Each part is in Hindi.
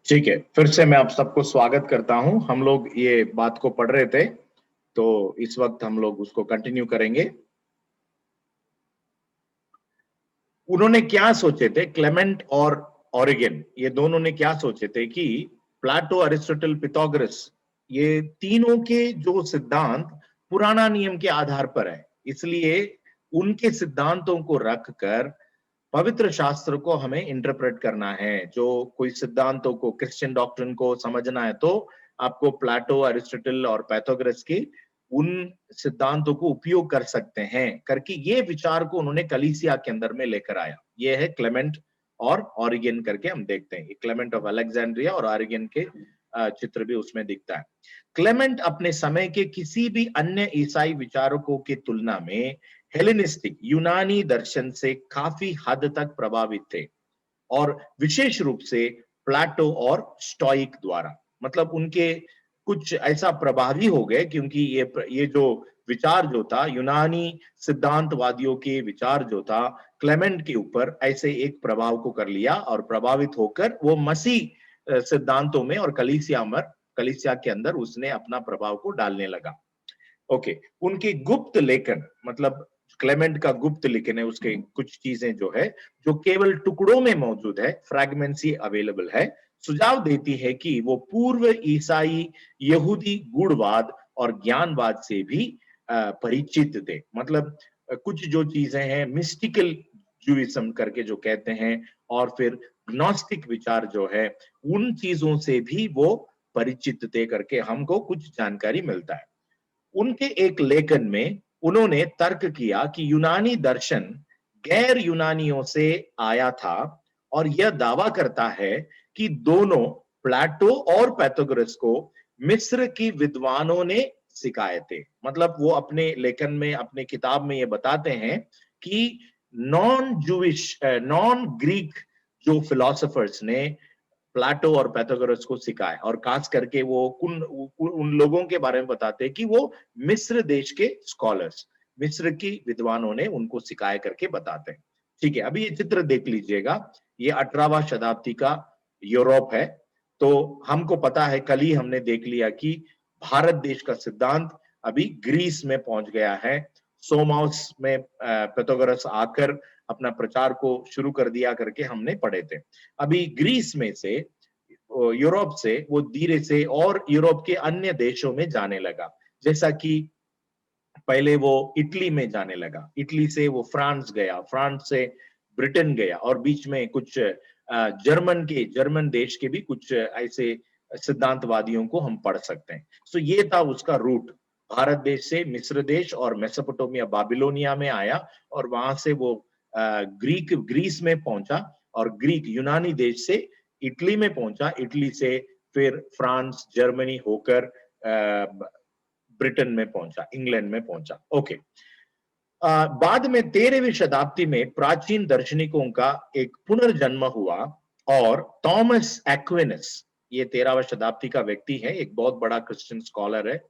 ठीक है, फिर से मैं आप सबको स्वागत करता हूं। हम लोग ये बात को पढ़ रहे थे, तो इस वक्त हम लोग उसको कंटिन्यू करेंगे। उन्होंने क्या सोचे थे, क्लेमेंट और ओरिगन, ये दोनों ने क्या सोचे थे कि प्लाटो, अरिस्टोटल, पिथागोरस, ये तीनों के जो सिद्धांत पुराना नियम के आधार पर है, इसलिए उनके सिद्धांतों को रखकर पवित्र शास्त्र को हमें इंटरप्रेट करना है। जो कोई सिद्धांतों को, क्रिश्चियन डॉक्ट्रिन को समझना है तो आपको प्लाटो, अरिस्टोटल और पैथागोरस के उन सिद्धांतों को उपयोग कर सकते हैं करके ये विचार को उन्होंने कलीसिया के अंदर में लेकर आया। ये है क्लेमेंट और ओरिगन करके हम देखते हैं। क्लेमेंट ऑफ अलेक्जेंड्रिया और ओरिगन के चित्र भी उसमें दिखता है। क्लेमेंट अपने समय के किसी भी अन्य ईसाई विचारकों की तुलना में हेलेनिस्टिक यूनानी दर्शन से काफी हद तक प्रभावित थे, और विशेष रूप से प्लाटो और स्टोइक द्वारा। मतलब उनके कुछ ऐसा प्रभावी हो गए, क्योंकि ये जो विचार जो था, यूनानी सिद्धांतवादियों के विचार जो था, क्लेमेंट के ऊपर ऐसे एक प्रभाव को कर लिया और प्रभावित होकर वो मसीह सिद्धांतों में और कलीसिया के अंदर उसने अपना प्रभाव को डालने लगा। ओके, उनके गुप्त लेखन, मतलब क्लेमेंट का गुप्त लेखन है, उसके कुछ चीजें जो है जो केवल टुकड़ों में मौजूद है, फ्रैगमेंट्स ही अवेलेबल है, सुझाव देती है कि वो पूर्व ईसाई यहूदी गूढ़वाद और ज्ञानवाद से भी परिचित थे। मतलब कुछ जो चीजें हैं मिस्टिकल जूइज्म करके जो कहते हैं, और फिर ग्नोस्टिक विचार जो है, उन चीजों से भी वो परिचित थे करके हमको कुछ जानकारी मिलता है। उनके एक लेखन में उन्होंने तर्क किया कि यूनानी दर्शन गैर यूनानियों से आया था, और यह दावा करता है कि दोनों प्लाटो और पैथागोरस को मिस्र की विद्वानों ने सिखाए थे। मतलब वो अपने लेखन में, अपने किताब में ये बताते हैं कि नॉन ग्रीक जो फिलोसोफर्स ने प्लाटो और पैथागोरस को सिखाए, और खास करके वो उन लोगों के बारे में बताते हैं कि वो मिस्र देश के स्कॉलर्स, मिस्र की विद्वानों ने उनको सिखाए करके बताते हैं। ठीक है, अभी ये चित्र देख लीजिएगा, ये 18वां शताब्दी का यूरोप है। तो हमको पता है, कल ही हमने देख लिया कि भारत देश का सिद्धांत अभी ग्रीस में पहुंच गया है। सोमाउस में पैथागोरस आकर अपना प्रचार को शुरू कर दिया करके हमने पढ़े थे। अभी ग्रीस में से, यूरोप से वो धीरे से और यूरोप के अन्य देशों में जाने लगा। जैसा कि पहले वो इटली में जाने लगा, इटली से वो फ्रांस गया, फ्रांस से ब्रिटेन गया, और बीच में कुछ जर्मन देश के भी कुछ ऐसे सिद्धांतवादियों को हम पढ़ सकते हैं। सो ये था उसका रूट, भारत देश से मिस्र देश और मेसोपोटामिया, बाबिलोनिया में आया, और वहां से वो ग्रीस में पहुंचा, और ग्रीक यूनानी देश से इटली में पहुंचा, इटली से फिर फ्रांस, जर्मनी होकर ब्रिटेन में पहुंचा, इंग्लैंड में पहुंचा। ओके, बाद में 13वीं शताब्दी में प्राचीन दार्शनिकों का एक पुनर्जन्म हुआ, और थॉमस एक्विनस, ये 13वीं शताब्दी का व्यक्ति है, एक बहुत बड़ा क्रिश्चियन स्कॉलर है।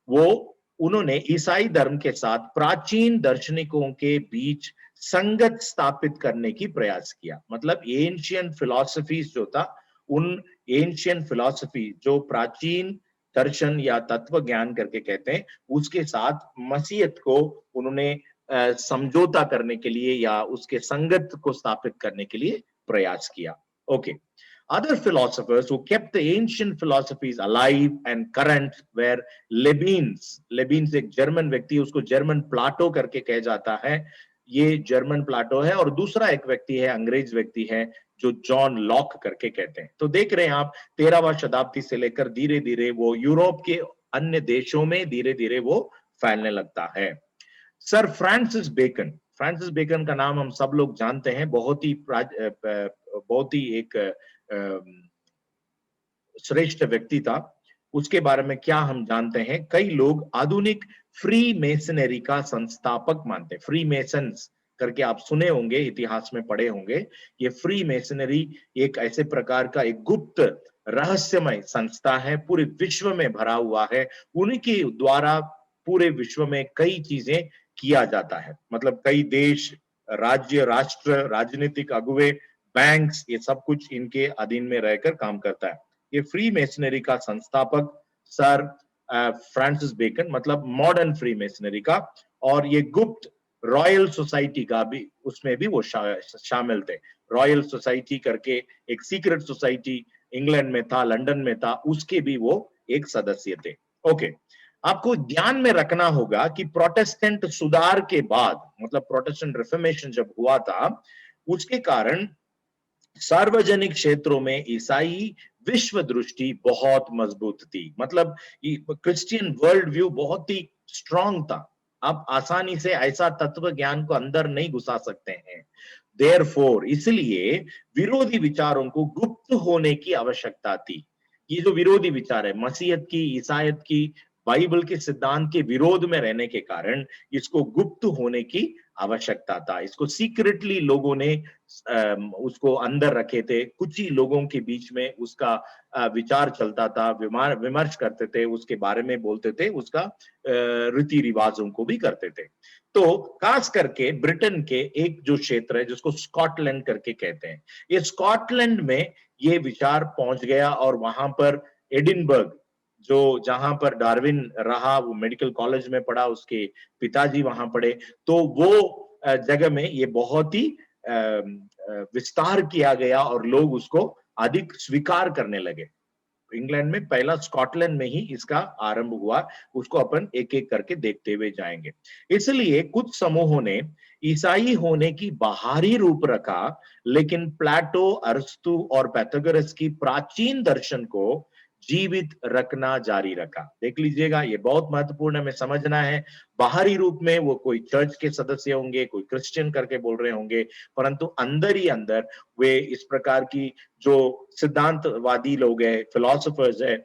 वो उन्होंने ईसाई धर्म के साथ प्राचीन दार्शनिकों के बीच संगत स्थापित करने की प्रयास किया। मतलब एंशियंट फिलॉसफीज जो था, उन एंशियंट फिलॉसफी जो प्राचीन दर्शन या तत्व ज्ञान करके कहते हैं, उसके साथ मसीहत को उन्होंने समझौता करने के लिए या उसके संगत को स्थापित करने के लिए प्रयास किया। Okay, other philosophers who kept the ancient philosophies alive and current were लेबिन्स एक जर्मन व्यक्ति, उसको जर्मन प्लाटो करके कहा जाता है, ये जर्मन प्लाटो है। और दूसरा एक व्यक्ति है, अंग्रेज व्यक्ति है, जो जॉन लॉक करके कहते हैं। तो देख रहे हैं आप, 13वां शताब्दी से लेकर धीरे धीरे वो यूरोप के अन्य देशों में धीरे धीरे वो फैलने लगता है। सर फ्रांसिस बेकन का नाम हम सब लोग जानते हैं, बहुत ही एक श्रेष्ठ व्यक्ति था। उसके बारे में क्या हम जानते हैं, कई लोग आधुनिक फ्री मेसनरी का संस्थापक मानते हैं। फ्री मेसन्स करके आप सुने होंगे, इतिहास में पढ़े होंगे। ये फ्री मेसनरी एक ऐसे प्रकार का एक गुप्त रहस्यमय संस्था है, पूरे विश्व में भरा हुआ है। उनके द्वारा पूरे विश्व में कई चीजें किया जाता है। मतलब कई देश, राज्य, राष्ट्र, राजनीतिक अगुवे बैंक्स, ये सब कुछ इनके अधीन में रहकर काम करता है। ये फ्री मेसनरी का संस्थापक सर फ्रांसिस बेकन, मतलब मॉडर्न फ्री मेसनरी का, और ये गुप्त रॉयल सोसाइटी का भी, उसमें भी वो शामिल थे। रॉयल सोसाइटी करके एक सीक्रेट सोसाइटी इंग्लैंड में था, लंदन में था, उसके भी वो एक सदस्य थे। ओके, आपको ध्यान में रखना होगा कि प्रोटेस्टेंट सुधार के बाद, मतलब प्रोटेस्टेंट रिफॉर्मेशन जब हुआ था, उसके कारण सार्वजनिक क्षेत्रों में ईसाई विश्व दृष्टि बहुत मजबूत थी। मतलब क्रिश्चियन वर्ल्ड व्यू बहुत ही स्ट्रांग था। आप आसानी से ऐसा तत्व ज्ञान को अंदर नहीं घुसा सकते हैं। देयरफॉर, इसलिए विरोधी विचारों को गुप्त होने की आवश्यकता थी। ये जो विरोधी विचार है, मसीहत की, ईसाइत की, बाइबल के सिद्धांत के विरोध में रहने के कारण इसको गुप्त होने की आवश्यकता था। इसको सीक्रेटली लोगों ने उसको अंदर रखे थे। कुछ ही लोगों के बीच में उसका विचार चलता था, विमर्श करते थे, उसके बारे में बोलते थे, उसका रीति रिवाजों को भी करते थे। तो खास करके ब्रिटेन के एक जो क्षेत्र है जिसको स्कॉटलैंड करके कहते हैं, ये स्कॉटलैंड में ये विचार पहुंच गया, और वहां पर एडिनबर्ग, जो जहां पर डार्विन रहा, वो मेडिकल कॉलेज में पढ़ा, उसके पिताजी वहां पढ़े, तो वो जगह में ये बहुत ही विस्तार किया गया और लोग उसको अधिक स्वीकार करने लगे। इंग्लैंड में पहला स्कॉटलैंड में ही इसका आरंभ हुआ। उसको अपन एक एक करके देखते हुए जाएंगे। इसलिए कुछ समूहों ने ईसाई होने की बाहरी रूप रखा, लेकिन प्लेटो, अरस्तु और पैथागोरस की प्राचीन दर्शन को जीवित रखना जारी रखा। देख लीजिएगा, ये बहुत महत्वपूर्ण हमें समझना है। बाहरी रूप में वो कोई चर्च के सदस्य होंगे, कोई क्रिश्चियन करके बोल रहे होंगे, परंतु अंदर ही अंदर वे इस प्रकार की जो सिद्धांतवादी लोग हैं, फिलोसोफर्स है,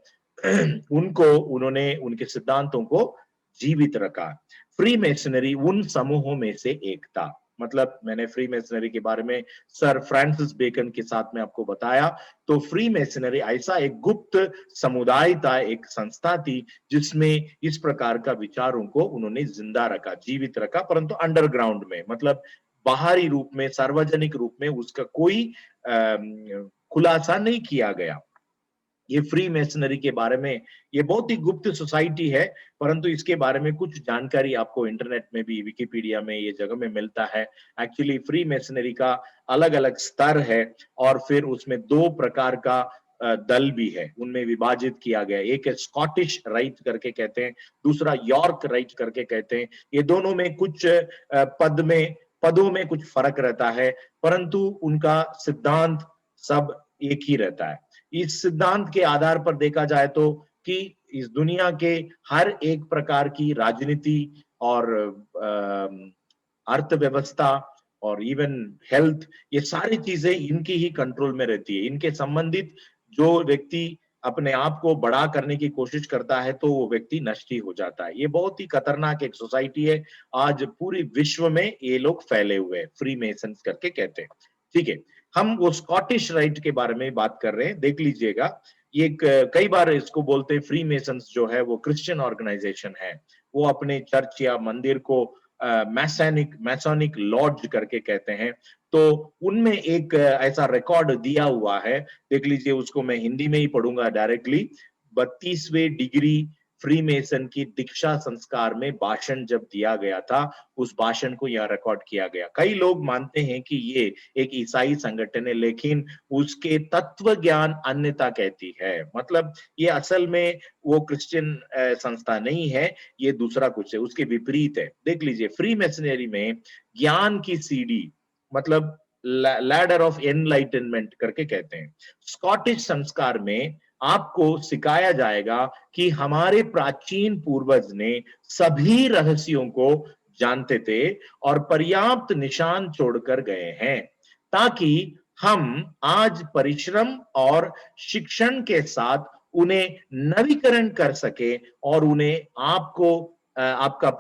उनको उन्होंने उनके सिद्धांतों को जीवित रखा। फ्री मेसनरी उन समूहों में से एक था। मतलब मैंने फ्री मेसनरी के बारे में सर फ्रांसिस बेकन के साथ में आपको बताया। तो फ्री मेसनरी ऐसा एक गुप्त समुदाय था, एक संस्था थी, जिसमें इस प्रकार का विचारों को उन्होंने जिंदा रखा, जीवित रखा, परंतु अंडरग्राउंड में, मतलब बाहरी रूप में, सार्वजनिक रूप में उसका कोई खुलासा नहीं किया गया। ये फ्री मेसनरी के बारे में, ये बहुत ही गुप्त सोसाइटी है, परंतु इसके बारे में कुछ जानकारी आपको इंटरनेट में भी, विकिपीडिया में, ये जगह में मिलता है। एक्चुअली फ्री मेसनरी का अलग अलग स्तर है, और फिर उसमें दो प्रकार का दल भी है, उनमें विभाजित किया गया। एक है स्कॉटिश राइट करके कहते हैं, दूसरा यॉर्क राइट करके कहते हैं। ये दोनों में कुछ पदों में कुछ फर्क रहता है, परंतु उनका सिद्धांत सब एक ही रहता है। इस सिद्धांत के आधार पर देखा जाए तो कि इस दुनिया के हर एक प्रकार की राजनीति और अर्थव्यवस्था और इवन हेल्थ, ये सारी चीजें इनकी ही कंट्रोल में रहती है। इनके संबंधित जो व्यक्ति अपने आप को बड़ा करने की कोशिश करता है, तो वो व्यक्ति नष्ट ही हो जाता है। ये बहुत ही खतरनाक एक सोसाइटी है। आज पूरी विश्व में ये लोग फैले हुए हैं, फ्री मेसन्स करके कहते हैं। ठीक है, हम वो स्कॉटिश राइट के बारे में बात कर रहे हैं। देख लीजिएगा, ये कई बार इसको बोलते हैं, फ्री मेसन्स जो है वो क्रिश्चियन ऑर्गेनाइजेशन है। वो अपने चर्च या मंदिर को मैसोनिक लॉज करके कहते हैं। तो उनमें एक ऐसा रिकॉर्ड दिया हुआ है, देख लीजिए, उसको मैं हिंदी में ही पढ़ूंगा डायरेक्टली। 32वें डिग्री फ्री मेसन की दीक्षा संस्कार में भाषण जब दिया गया था, उस भाषण को यह रिकॉर्ड किया गया। कई लोग मानते हैं कि ये एक ईसाई संगठन है, लेकिन उसके तत्व ज्ञान अन्यथा कहती है। मतलब ये असल में वो क्रिश्चियन संस्था नहीं है, ये दूसरा कुछ है, उसके विपरीत है। देख लीजिए, फ्री मेसनरी में ज्ञान की सीढ़ी, मतलब लैडर ऑफ एनलाइटनमेंट करके कहते हैं। स्कॉटिश संस्कार में आपको सिखाया जाएगा कि हमारे प्राचीन पूर्वज ने सभी रहस्यों को जानते थे और पर्याप्त निशान छोड़कर गए हैं, ताकि हम आज परिश्रम और शिक्षण के साथ उन्हें नवीकरण कर सके और उन्हें आपको आपका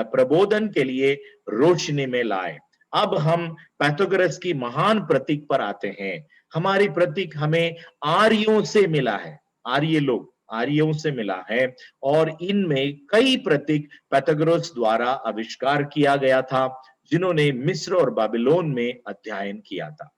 प्रबोधन के लिए रोशनी में लाए। अब हम पैथागोरस की महान प्रतीक पर आते हैं। हमारी प्रतीक हमें आर्यों से मिला है, आर्य लोग, आर्यों से मिला है, और इनमें कई प्रतीक पैथागोरस द्वारा आविष्कार किया गया था, जिन्होंने मिस्र और बाबिलोन में अध्ययन किया था।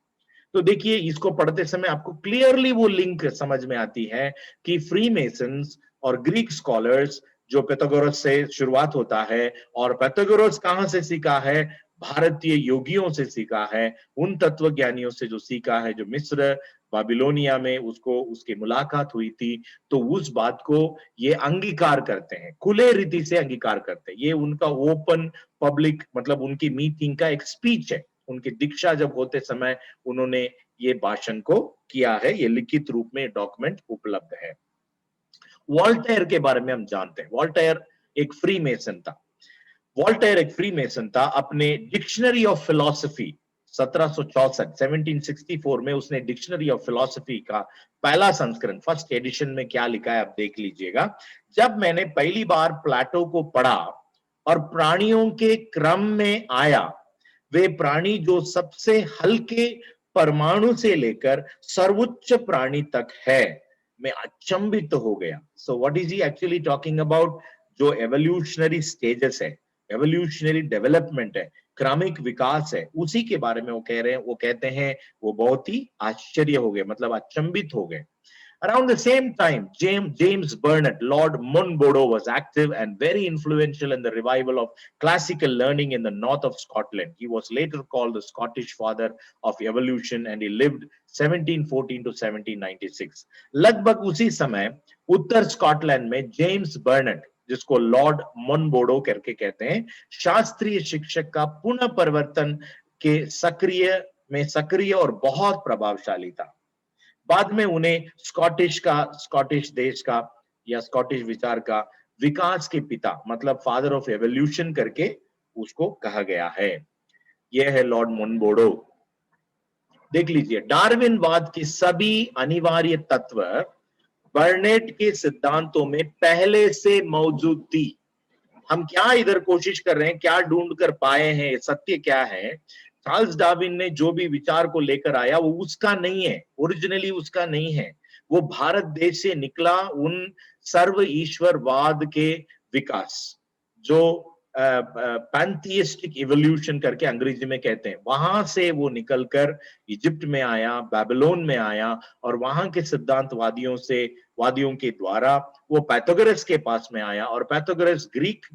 तो देखिए इसको पढ़ते समय आपको क्लियरली वो लिंक समझ में आती है कि फ्री मेसन्स और ग्रीक स्कॉलर्स, जो pythagoras से शुरुआत होता है, और pythagoras कहां से सीखा है? भारतीय योगियों से सीखा है, उन तत्वज्ञानियों से जो सीखा है, जो मिस्र बाबिलोनिया में उसको उसकी मुलाकात हुई थी। तो उस बात को ये अंगीकार करते हैं, खुले रीति से अंगीकार करते हैं। ये उनका ओपन पब्लिक, मतलब उनकी मीटिंग का एक स्पीच है। उनकी दीक्षा जब होते समय उन्होंने ये भाषण को किया है, ये लिखित रूप में डॉक्यूमेंट उपलब्ध है। वॉल्टेयर के बारे में हम जानते हैं। वॉल्टेयर एक फ्री मेसन था। वॉल्टेयर एक फ्री मेसन था। अपने डिक्शनरी ऑफ फिलॉसफी 1764 1764 में उसने डिक्शनरी ऑफ फिलॉसफी का पहला संस्करण, फर्स्ट एडिशन में क्या लिखा है आप देख लीजिएगा। जब मैंने पहली बार प्लेटो को पढ़ा और प्राणियों के क्रम में आया, वे प्राणी जो सबसे हल्के परमाणु से लेकर सर्वोच्च प्राणी तक है, मैं अचंभित हो गया। So what is he actually talking about? जो एवोल्यूशनरी स्टेजेस है, एवोल्यूशनरी डेवलपमेंट है, क्रमिक विकास है, उसी के बारे में वो कह रहे हैं। वो कहते हैं वो बहुत ही आश्चर्य हो गए, मतलब अचंभित हो गए। Around the same time, James Burnett, Lord Monboddo, was active and very influential in the revival of classical learning in the north of Scotland. He was later called the Scottish father of evolution and he lived 1714 to 1796. लगभग उसी समय उत्तर स्कॉटलैंड में जेम्स बर्नेट, जिसको लॉर्ड मोनबोडो करके कहते हैं, शास्त्रीय शिक्षक का पुनः परिवर्तन के सक्रिय और बहुत प्रभावशाली था। बाद में उन्हें स्कॉटिश देश का या स्कॉटिश विचार का विकास के पिता, मतलब फादर ऑफ एवोल्यूशन करके उसको कहा गया है। यह है लॉर्ड मोनबोडो। देख लीजिए, डार्विनवाद की सभी अनिवार्य तत्व बर्नेट के सिद्धांतों में पहले से मौजूद थी। हम क्या इधर कोशिश कर रहे हैं, क्या ढूंढ कर पाए हैं, सत्य क्या है? चार्ल्स डार्विन ने जो भी विचार को लेकर आया वो उसका नहीं है, ओरिजिनली उसका नहीं है। वो भारत देश से निकला उन सर्व ईश्वरवाद के विकास, जो पैंथियस्टिक इवोल्यूशन करके अंग्रेजी में कहते हैं, वहां से वो निकलकर इजिप्ट में आया, बेबीलोन में आया, और वहां के वादियों के द्वारा वो पाइथागोरस के पास में आया, और पाइथागोरस ग्रीक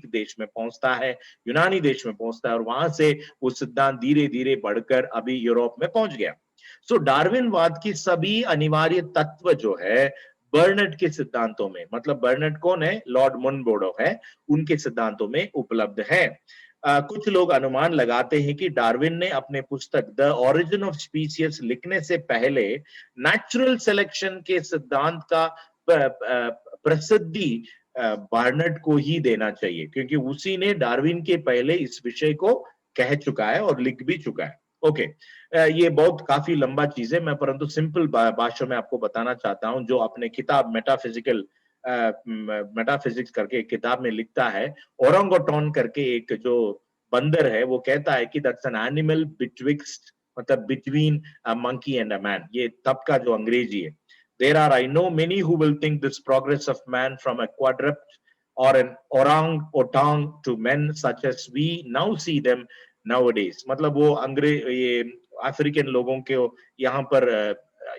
देश में पहुंचता है, यूनानी देश में पहुंचता है, और वहां से वो सिद्धांत धीरे धीरे बढ़कर अभी यूरोप में पहुंच गया। सो डार्विनवाद की सभी अनिवार्य तत्व जो है बर्नेट के सिद्धांतों में, मतलब बर्नेट कौन है? लॉर्ड मोनबोडो है, उनके सिद्धांतों में उपलब्ध है। कुछ लोग अनुमान लगाते हैं कि डार्विन ने अपने पुस्तक द ओरिजिन ऑफ स्पीसीज लिखने से पहले नेचुरल सिलेक्शन के सिद्धांत का प्रसिद्धि बर्नेट को ही देना चाहिए, क्योंकि उसी ने डार्विन के पहले इस विषय को कह चुका है और लिख भी चुका है। ओके, ये बहुत काफी लंबा चीज है, मैं परंतु सिंपल भाषा में आपको बताना चाहता हूं। जो अपने किताब मेटाफिजिक्स करके एक किताब में लिखता है, ओरंगोटॉन करके एक जो बंदर है, वो कहता है कि दैट्स एन एनिमल बिटविक्स्ट, मतलब between a monkey and a man. ये तब का जो अंग्रेजी है। There are, I know, many who will think this progress of man from a quadruped or an orang-outan to men such as we now see them nowadays. मतलब वो ये अफ्रीकन लोगों के यहाँ पर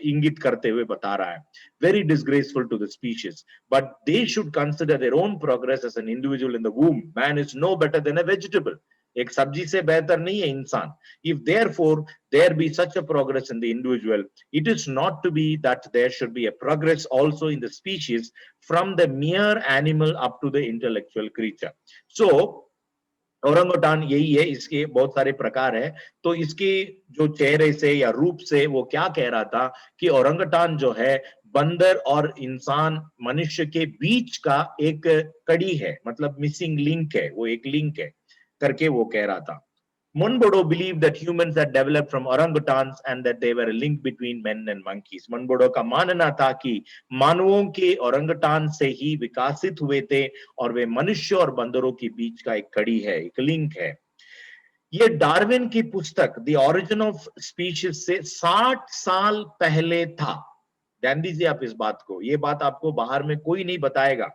इंगित करते हुए बता रहा है। Very disgraceful to the species, but they should consider their own progress as an individual in the womb. Man is no better than a vegetable. एक सब्जी से बेहतर नहीं है इंसान। If therefore there be such a progress in the individual, it is not to be that there should be a progress also in the species from the mere animal up to the intellectual creature. So orangutan यही है, इसके बहुत सारे प्रकार है। तो इसके जो चेहरे से या रूप से वो क्या कह रहा था कि औरंगुटान जो है बंदर और इंसान मनुष्य के बीच का एक कड़ी है, मतलब मिसिंग लिंक है, वो एक लिंक है करके वो कह रहा था। Monbodo believed that humans had developed from orangutans and that they were a link between men and monkeys. Monbodo का मानना था कि मानवों के ओरंगटान से ही विकसित हुए थे और वे मनुष्य और बंदरों के बीच का एक कड़ी है, एक लिंक है। ये डार्विन की पुस्तक द ओरिजिन ऑफ स्पीशीज से 60 साल पहले था। ध्यान दीजिए आप इस बात को, ये बात आपको बाहर में कोई नहीं बताएगा।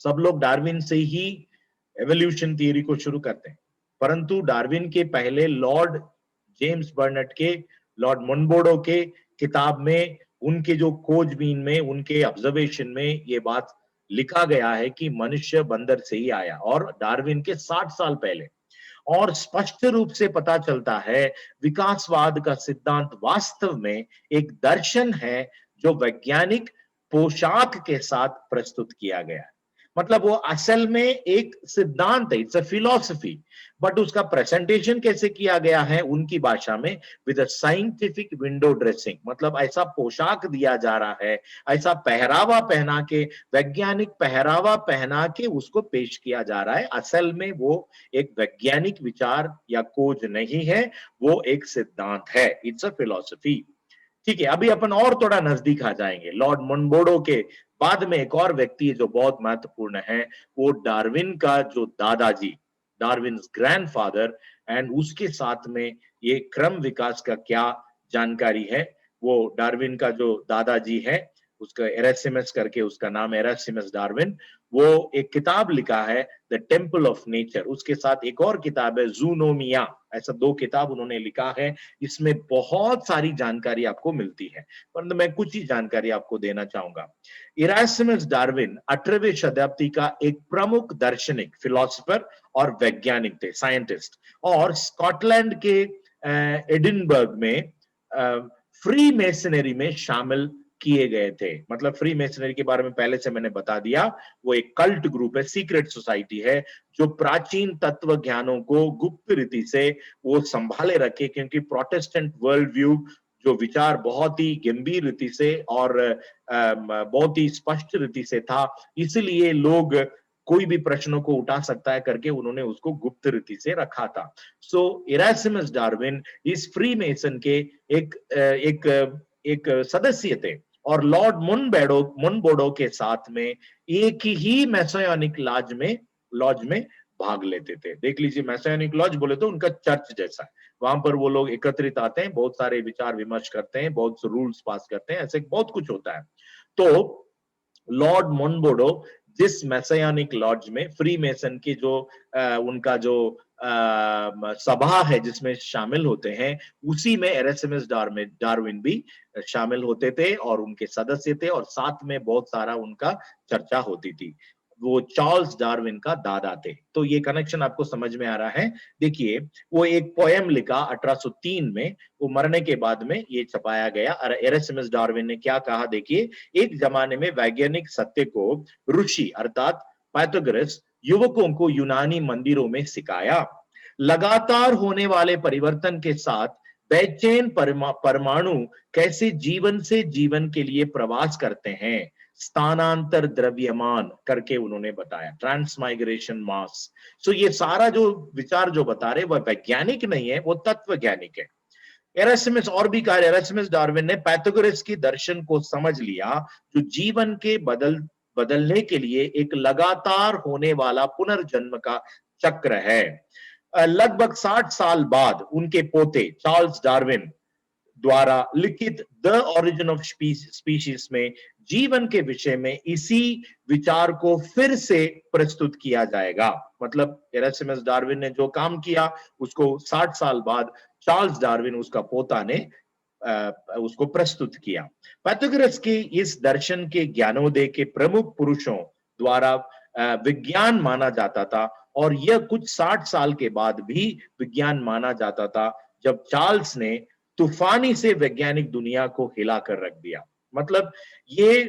सब लोग डार्विन से ही एवोल्यूशन थियरी को शुरू करते हैं, परंतु डार्विन के पहले लॉर्ड जेम्स बर्नेट के, लॉर्ड मोनबोडो के किताब में, उनके जो खोजबीन में, उनके ऑब्जर्वेशन में ये बात लिखा गया है कि मनुष्य बंदर से ही आया, और डार्विन के 60 साल पहले। और स्पष्ट रूप से पता चलता है विकासवाद का सिद्धांत वास्तव में एक दर्शन है जो वैज्ञानिक पोशाक के साथ प्रस्तुत किया गया है। मतलब वो असल में एक सिद्धांत है, इट्स अ फिलॉसफी, बट उसका प्रेजेंटेशन कैसे किया गया है उनकी भाषा में, with a scientific window dressing. मतलब ऐसा पोशाक दिया जा रहा है, ऐसा पहरावा पहना के, वैज्ञानिक पहरावा पहना के उसको पेश किया जा रहा है। असल में वो एक वैज्ञानिक विचार या खोज नहीं है, वो एक सिद्धांत है, इट्स अ फिलॉसफी। ठीक है, अभी अपन और थोड़ा नजदीक आ जाएंगे। लॉर्ड मोनबोडो के बाद में एक और व्यक्ति है जो बहुत महत्वपूर्ण है, वो डार्विन का जो दादाजी, डार्विन ग्रैंडफादर, एंड उसके साथ में ये क्रम विकास का क्या जानकारी है। वो डार्विन का जो दादाजी है, उसका एरेसिमस करके उसका नाम है, एरेसिमस डार्विन। वो एक किताब लिखा है द टेम्पल ऑफ नेचर, उसके साथ एक और किताब है जूनोमिया। ऐसा 2 किताब उन्होंने लिखा है। इसमें बहुत सारी जानकारी आपको मिलती है, परंतु मैं कुछ ही जानकारी आपको देना चाहूंगा। इरासिमस डार्विन 18वीं शताब्दी का एक प्रमुख दार्शनिक, फिलोसोफर और वैज्ञानिक थे, साइंटिस्ट, और स्कॉटलैंड के एडिनबर्ग में फ्री मेसनरी में शामिल किए गए थे। मतलब फ्री मेसनरी के बारे में पहले से मैंने बता दिया, वो एक कल्ट ग्रुप है, सीक्रेट सोसाइटी है, जो प्राचीन तत्व ज्ञानों को गुप्त रीति से वो संभाले रखे, क्योंकि प्रोटेस्टेंट वर्ल्ड व्यू जो विचार बहुत ही गंभीर रीति से और बहुत ही स्पष्ट रीति से था, इसलिए लोग कोई भी प्रश्नों को उठा सकता है करके उन्होंने उसको गुप्त रीति से रखा था। सो इरासिमस डार्विन इस फ्री मेसन के एक सदस्य थे, और लॉर्ड मुनबोडो के साथ में एक ही मैसोनिक लॉज में भाग लेते थे। देख लीजिए, मैसोनिक लॉज बोले तो उनका चर्च जैसा है, वहां पर वो लोग एकत्रित आते हैं, बहुत सारे विचार विमर्श करते हैं, बहुत से रूल्स पास करते हैं, ऐसे बहुत कुछ होता है। तो लॉर्ड मोनबोडो जिस मैसयानिक लॉज में फ्री मेसन की जो उनका जो सभा है जिसमें शामिल होते हैं, उसी में एरेसिमस डार्विन भी शामिल होते थे और उनके सदस्य थे, और साथ में बहुत सारा उनका चर्चा होती थी। वो चार्ल्स डार्विन का दादा थे। तो ये कनेक्शन आपको समझ में आ रहा है। देखिए, वो एक पोएम लिखा 1803 में, वो मरने के बाद में ये छपाया गया। और एरेसिमस डार्विन ने क्या कहा, देखिए, एक जमाने में वैज्ञानिक सत्य को ऋषि अर्थात पाइथागोरस युवकों को यूनानी मंदिरों में सिखाया। लगातार होने वाले परिवर्तन के साथ बेचैन परमाणु कैसे जीवन से जीवन के लिए प्रवास करते हैं, स्थानांतर द्रव्यमान करके उन्होंने बताया, ट्रांसमाइग्रेशन मास। सो ये सारा जो विचार जो बता रहे वह वैज्ञानिक नहीं है, वो तत्वज्ञानिक है। एरास्मस और भी कहा, एरास्मस डार्विन ने पाइथागोरस की दर्शन को समझ लिया, जो जीवन के बदलने के लिए एक लगातार होने वाला पुनर्जन्म का चक्र है। लगभग 60 साल बाद उनके पोते चार्ल्स डार्विन द्वारा लिखित द ओरिजिन ऑफ स्पीशीज में जीवन के विषय में इसी विचार को फिर से प्रस्तुत किया जाएगा। मतलब एरास्मस डार्विन ने जो काम किया, उसको 60 साल बाद चार्ल्स डार्विन, उसका पोता, ने उसको प्रस्तुत किया। पाइथागोरस के इस दर्शन के ज्ञानोदय के प्रमुख पुरुषों द्वारा विज्ञान माना जाता था, और यह कुछ 60 साल के बाद भी विज्ञान माना जाता था, जब चार्ल्स ने तूफानी से वैज्ञानिक दुनिया को हिलाकर रख दिया। मतलब ये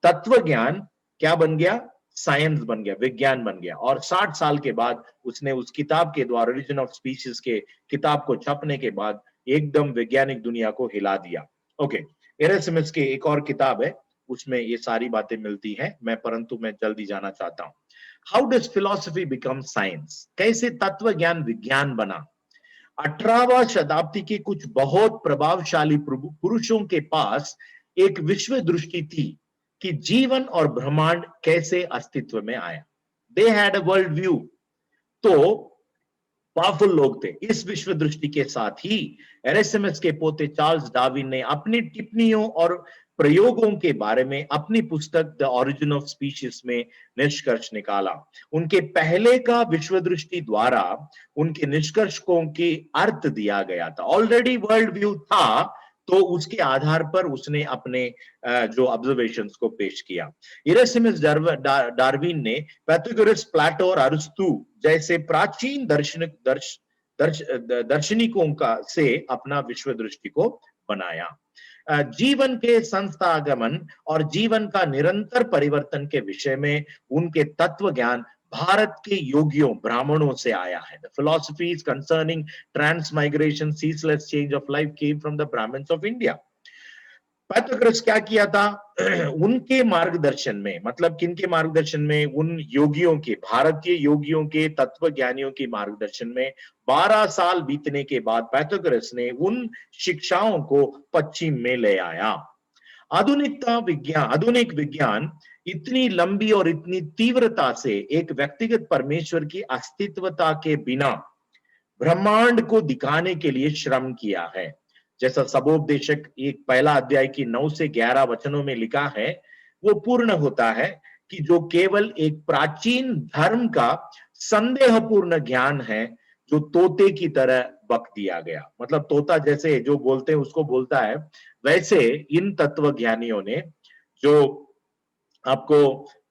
तत्व ज्ञान क्या बन गया, साइंस बन गया, विज्ञान बन गया। और 60 साल के बाद उसने उस किताब के द्वारा, ओरिजिन ऑफ स्पीशीज के किताब को छपने के बाद एकदम वैज्ञानिक दुनिया को हिला दिया। ओके, एरास्मस की एक और किताब है, उसमें ये सारी बातें मिलती हैं, परंतु मैं जल्दी जाना चाहता हूं। How does philosophy become science, कैसे तत्व ज्ञान विज्ञान बना। 18वां शताब्दी के कुछ बहुत प्रभावशाली पुरुषों के पास एक विश्व दृष्टि थी कि जीवन और ब्रह्मांड कैसे अस्तित्व में आया। They had a world view. तो पावरफुल लोग थे। इस विश्व दृष्टि के साथ ही एरेस्मस के पोते चार्ल्स डार्विन ने अपनी टिप्पणियों और प्रयोगों के बारे में अपनी पुस्तक द ओरिजिन ऑफ स्पीशीज में निष्कर्ष निकाला। उनके पहले का विश्व दृष्टि द्वारा उनके निष्कर्षों के अर्थ दिया गया था। ऑलरेडी वर्ल्ड व्यू था, तो उसके आधार पर उसने अपने जो ऑब्जर्वेशंस को पेश किया। इरेसिमस डार्विन ने पैथागोरस, प्लेटो और अरिस्टो जैसे प्राचीन दार्शनिकों का से अपना विश्व दृष्टि को बनाया। जीवन के संस्थागमन और जीवन का निरंतर परिवर्तन के विषय में उनके तत्व ज्ञान भारत के योगियों ब्राह्मणों से आया है। The philosophies concerning transmigration, ceaseless change of life came from the Brahmins of India. Pythagoras क्या किया था? उनके मार्गदर्शन में, मतलब किनके मार्गदर्शन में? उन योगियों के, भारतीय योगियों के, तत्व ज्ञानियों के मार्गदर्शन में 12 साल बीतने के बाद पाइथागोरस ने उन शिक्षाओं को पश्चिम में ले आया। आधुनिक विज्ञान इतनी लंबी और इतनी तीव्रता से एक व्यक्तिगत परमेश्वर की अस्तित्वता के बिना ब्रह्मांड को दिखाने के लिए श्रम किया है। जैसा सबोपदेशक एक पहला अध्याय की 9 से 11 वचनों में लिखा है, वो पूर्ण होता है कि जो केवल एक प्राचीन धर्म का संदेहपूर्ण ज्ञान है, जो तोते की तरह बक दिया गया। मतलब तोता जैसे जो बोलते हैं उसको बोलता है, वैसे इन तत्व ज्ञानियों ने, जो आपको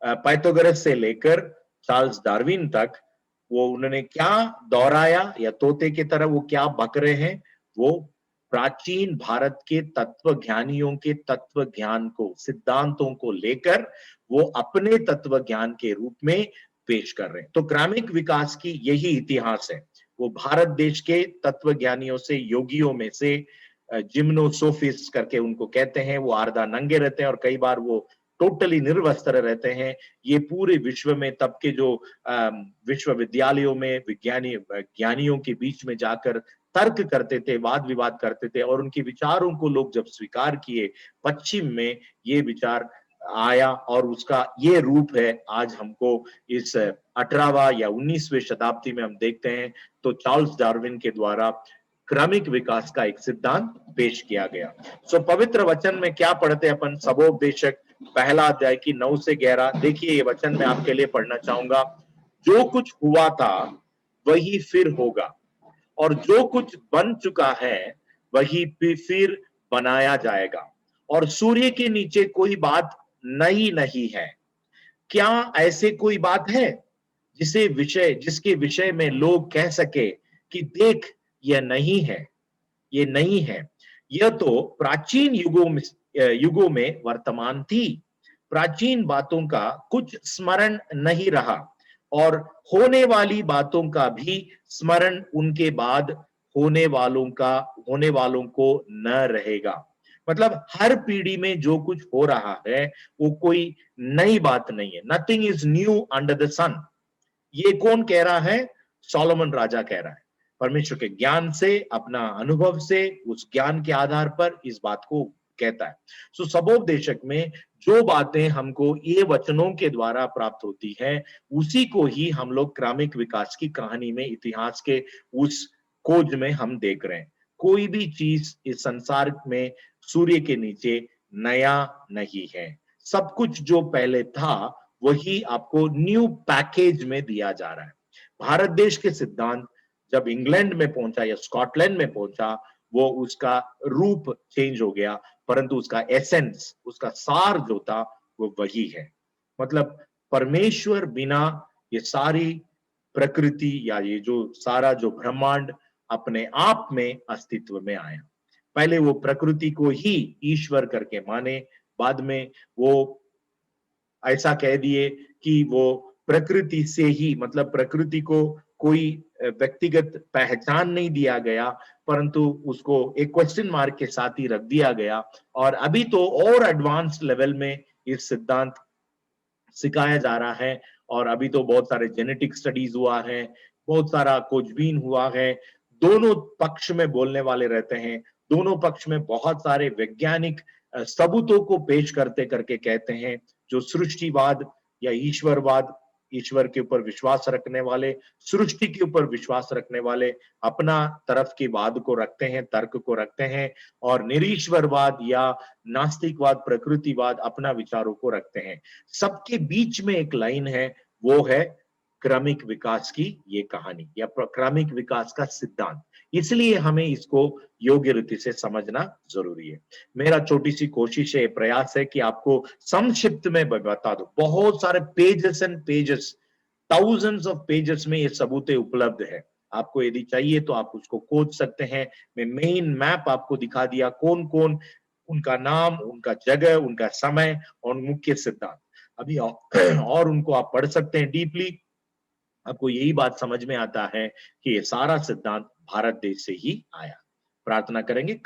पाइथागोरस से लेकर चार्ल्स डार्विन तक, वो उन्होंने क्या दोहराया, या तोते की तरह वो क्या बक रहे हैं, वो प्राचीन भारत के तत्व ज्ञानियों के तत्व ज्ञान को, सिद्धांतों को लेकर वो अपने तत्व ज्ञान के रूप में पेश कर रहे हैं। तो क्रमिक विकास की यही इतिहास है। वो भारत देश के तत्व ज्ञानियों से, योगियों में से, जिम्नोसोफिस्ट करके उनको कहते हैं, वो आर्धा नंगे रहते हैं और कई बार वो टोटली निर्वस्त्र रहते हैं। ये पूरे विश्व में तब के जो विश्वविद्यालयों में ज्ञानियों के बीच में जाकर तर्क करते थे, वाद विवाद करते थे, और उनके विचारों को लोग जब स्वीकार किए, पश्चिम में ये विचार आया और उसका ये रूप है। आज हमको इस 18वां या 19वीं शताब्दी में हम देखते हैं तो चार्ल्स डार्विन के द्वारा क्रमिक विकास का एक सिद्धांत पेश किया गया। सो पवित्र वचन में क्या पढ़ते अपन? सबोपदेशक पहला अध्याय की 9 से 11। देखिए ये वचन मैं आपके लिए पढ़ना चाहूंगा। जो कुछ हुआ था वही फिर होगा, और जो कुछ बन चुका है वही फिर बनाया जाएगा, और सूर्य के नीचे कोई बात नई नहीं है। क्या ऐसे कोई बात है जिसके विषय में लोग कह सके कि देख यह नहीं है, ये नहीं है? यह तो प्राचीन युगों में वर्तमान थी। प्राचीन बातों का कुछ स्मरण नहीं रहा, और होने वाली बातों का भी स्मरण उनके बाद होने वालों को न रहेगा। मतलब हर पीढ़ी में जो कुछ हो रहा है वो कोई नई बात नहीं है। Nothing is new under the sun. ये कौन कह रहा है? सोलोमन राजा कह रहा है। परमेश्वर के ज्ञान से, अपना अनुभव से, उस ज्ञान के आधार पर इस बात को कहता है। सो सबोपदेशक में जो बातें हमको ये वचनों के द्वारा प्राप्त होती है, उसी को ही हम लोग क्रमिक विकास की कहानी में, इतिहास के उस खोज में हम देख रहे हैं। कोई भी चीज इस संसार में सूर्य के नीचे नया नहीं है। सब कुछ जो पहले था वही आपको न्यू पैकेज में दिया जा रहा है। भारत देश के सिद्धांत जब इंग्लैंड में पहुंचा या स्कॉटलैंड में पहुंचा, वो उसका रूप चेंज हो गया, परंतु उसका एसेंस, उसका सार जो था वो वही है। मतलब परमेश्वर बिना ये सारी प्रकृति या ये जो सारा जो ब्रह्मांड अपने आप में अस्तित्व में आया। पहले वो प्रकृति को ही ईश्वर करके माने, बाद में वो ऐसा कह दिए कि वो प्रकृति से ही, मतलब प्रकृति को कोई व्यक्तिगत पहचान नहीं दिया गया, परंतु उसको एक क्वेश्चन मार्क के साथ ही रख दिया गया। और अभी तो और एडवांस लेवल में इस सिद्धांत सिखाया जा रहा है, और अभी तो बहुत सारे जेनेटिक स्टडीज हुआ है, बहुत सारा खोजबीन हुआ है। दोनों पक्ष में बोलने वाले रहते हैं, दोनों पक्ष में बहुत सारे वैज्ञानिक सबूतों को पेश करते करके कहते हैं जो सृष्टिवाद या ईश्वरवाद ईश्वर के ऊपर विश्वास रखने वाले, सृष्टि के ऊपर विश्वास रखने वाले अपना तरफ के वाद को रखते हैं, तर्क को रखते हैं और निरीश्वरवाद या नास्तिकवाद, प्रकृतिवाद अपना विचारों को रखते हैं। सबके बीच में एक लाइन है, वो है क्रमिक विकास की ये कहानी या क्रमिक विकास का सिद्धांत। इसलिए हमें इसको योग्य रीति से समझना जरूरी है। मेरा छोटी सी कोशिश है, प्रयास है कि आपको संक्षिप्त में बता दूं। बहुत सारे pages and pages, thousands of pages में ये सबूतें उपलब्ध है। आपको यदि चाहिए तो आप उसको खोज सकते हैं। मैं मेन मैप आपको दिखा दिया, कौन कौन, उनका नाम, उनका जगह, उनका समय और मुख्य सिद्धांत। अभी और उनको आप पढ़ सकते हैं डीपली। आपको यही बात समझ में आता है कि ये सारा सिद्धांत भारत देश से ही आया। प्रार्थना करेंगे।